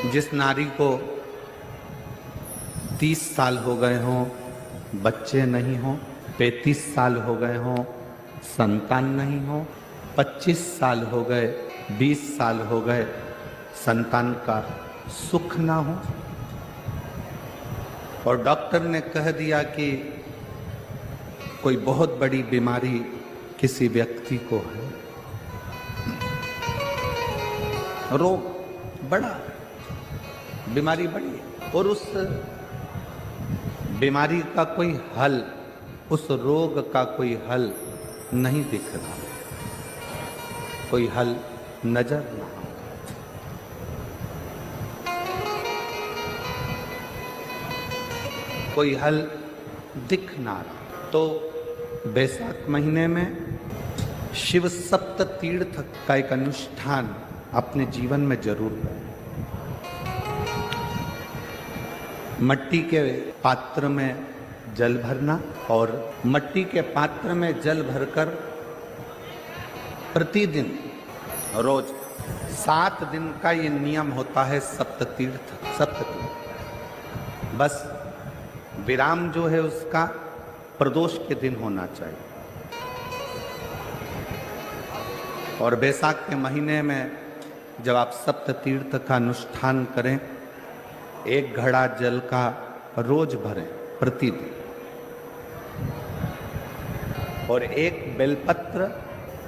जिस नारी को 30 साल हो गए हों, बच्चे नहीं हों, 35 साल हो गए हों, संतान नहीं हो, 25 साल हो गए, 20 साल हो गए, संतान का सुख ना हो, और डॉक्टर ने कह दिया कि कोई बहुत बड़ी बीमारी किसी व्यक्ति को है, रोग बड़ा, बीमारी बड़ी है, और उस बीमारी का कोई हल, उस रोग का कोई हल नहीं दिख रहा, कोई हल नजर ना आ, कोई हल दिख ना रहा। तो बैसाख महीने में शिव सप्त तीर्थ का एक अनुष्ठान अपने जीवन में जरूर करें। मट्टी के पात्र में जल भरना, और मट्टी के पात्र में जल भरकर प्रतिदिन रोज 7 दिन का ये नियम होता है सप्ततीर्थ। बस विराम जो है उसका प्रदोष के दिन होना चाहिए, और बैसाख के महीने में जब आप सप्ततीर्थ का अनुष्ठान करें, 1 घड़ा जल का रोज भरें प्रतिदिन, और 1 बेलपत्र,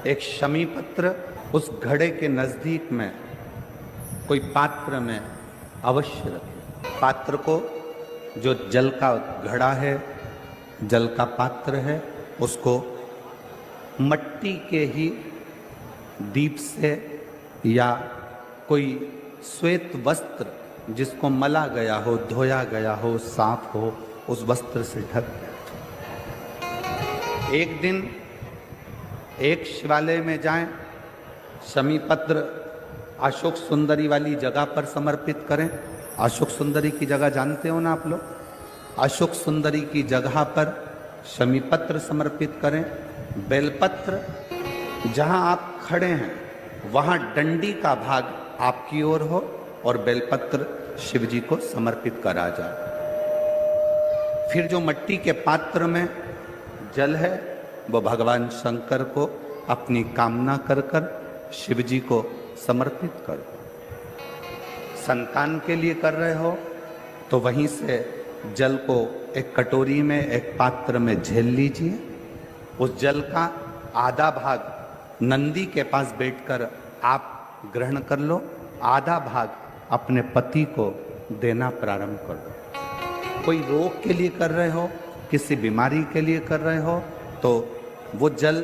1 शमी पत्र उस घड़े के नजदीक में कोई पात्र में अवश्य रखें। पात्र को, जो जल का घड़ा है, जल का पात्र है, उसको मट्टी के ही दीप से या कोई श्वेत वस्त्र जिसको मला गया हो, धोया गया हो, साफ हो, उस वस्त्र से ढक दें। एक दिन एक शिवालय में जाएं, शमी पत्र अशोक सुंदरी वाली जगह पर समर्पित करें। अशोक सुंदरी की जगह जानते हो ना आप लोग? अशोक सुंदरी की जगह पर शमी पत्र समर्पित करें। बेलपत्र, जहां आप खड़े हैं वहां डंडी का भाग आपकी ओर हो और बेलपत्र शिव जी को समर्पित करा जाए। फिर जो मट्टी के पात्र में जल है वो भगवान शंकर को अपनी कामना कर कर शिव जी को समर्पित करो। संतान के लिए कर रहे हो तो वहीं से जल को एक कटोरी में, एक पात्र में झेल लीजिए। उस जल का आधा भाग नंदी के पास बैठकर आप ग्रहण कर लो, आधा भाग अपने पति को देना प्रारंभ कर दो। कोई रोग के लिए कर रहे हो, किसी बीमारी के लिए कर रहे हो, तो वो जल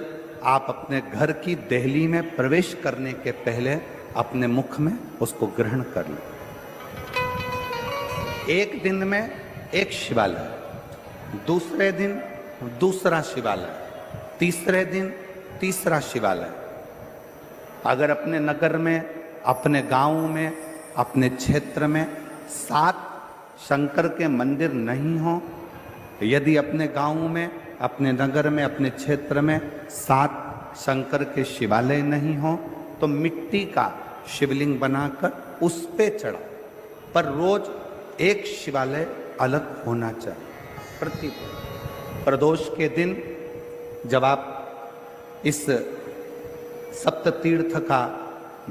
आप अपने घर की देहली में प्रवेश करने के पहले अपने मुख में उसको ग्रहण कर लो। एक दिन में एक शिवालय, दूसरे दिन दूसरा शिवालय, तीसरे दिन तीसरा शिवालय। अगर अपने नगर में, अपने गांव में, अपने क्षेत्र में 7 शंकर के मंदिर नहीं हो, यदि अपने गांव में, अपने नगर में, अपने क्षेत्र में 7 शंकर के शिवालय नहीं हो, तो मिट्टी का शिवलिंग बनाकर उस पे चढ़ा, पर रोज एक शिवालय अलग होना चाहिए। प्रतिदिन प्रदोष के दिन जब आप इस सप्ततीर्थ का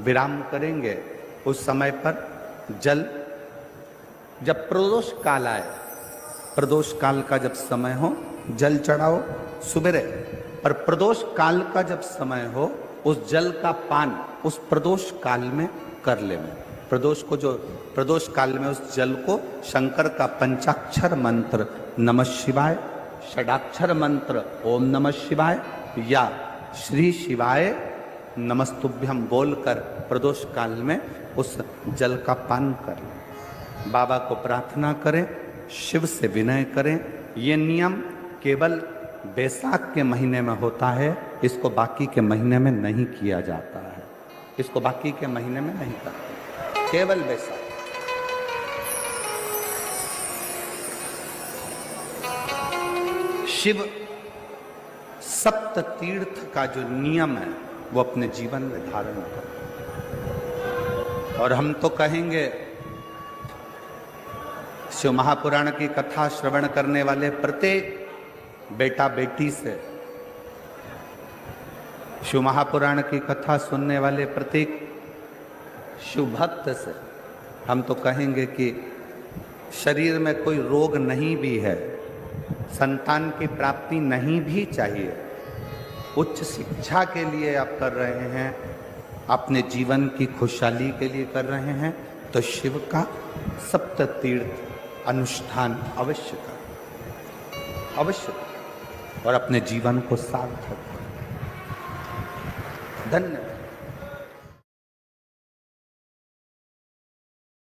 विराम करेंगे, उस समय पर जल, जब प्रदोष काल आए, प्रदोष काल का जब समय हो जल चढ़ाओ सुबेरे, पर प्रदोष काल का जब समय हो उस जल का पान उस प्रदोष काल में कर लेना। प्रदोष को, जो प्रदोष काल में उस जल को शंकर का पंचाक्षर मंत्र नमः शिवाय, षडाक्षर मंत्र ओम नमः शिवाय या श्री शिवाय नमस्तुभ्यम बोलकर प्रदोष काल में उस जल का पान करें। बाबा को प्रार्थना करें, शिव से विनय करें। ये नियम केवल बैसाख के महीने में होता है, इसको बाकी के महीने में नहीं किया जाता है। इसको बाकी के महीने में नहीं करते, केवल बैसाख। शिव सप्त तीर्थ का जो नियम है वो अपने जीवन में धारण करें। और हम तो कहेंगे शिव महापुराण की कथा श्रवण करने वाले प्रत्येक बेटा बेटी से, शिव महापुराण की कथा सुनने वाले प्रत्येक शिव भक्त से हम तो कहेंगे कि शरीर में कोई रोग नहीं भी है, संतान की प्राप्ति नहीं भी चाहिए, उच्च शिक्षा के लिए आप कर रहे हैं, अपने जीवन की खुशहाली के लिए कर रहे हैं, तो शिव का सप्त तीर्थ अनुष्ठान अवश्य करें, अवश्य करें और अपने जीवन को सार्थक करें। धन्यवाद।